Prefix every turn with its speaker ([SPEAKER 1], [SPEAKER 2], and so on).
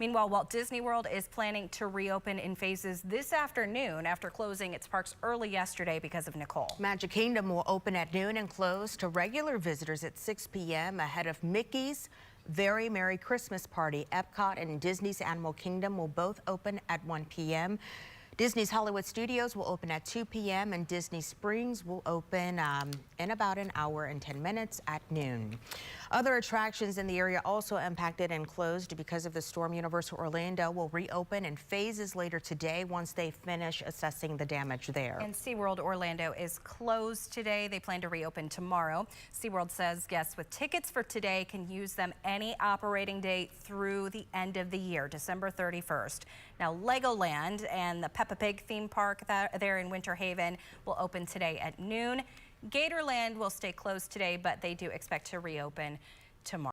[SPEAKER 1] Meanwhile, Walt Disney World is planning to reopen in phases this afternoon after closing its parks early yesterday because of Nicole.
[SPEAKER 2] Magic Kingdom will open at noon and close to regular visitors at 6 p.m. ahead of Mickey's Very Merry Christmas Party. Epcot and Disney's Animal Kingdom will both open at 1 p.m. Disney's Hollywood Studios will open at 2 p.m. and Disney Springs will open in about an hour and 10 minutes at noon. Other attractions in the area also impacted and closed because of the storm. Universal Orlando will reopen in phases later today once they finish assessing the damage there.
[SPEAKER 1] And SeaWorld Orlando is closed today. They plan to reopen tomorrow. SeaWorld says guests with tickets for today can use them any operating day through the end of the year, December 31st. Now, Legoland and the Peppa Pig theme park there in Winter Haven will open today at noon. Gatorland will stay closed today, but they do expect to reopen tomorrow.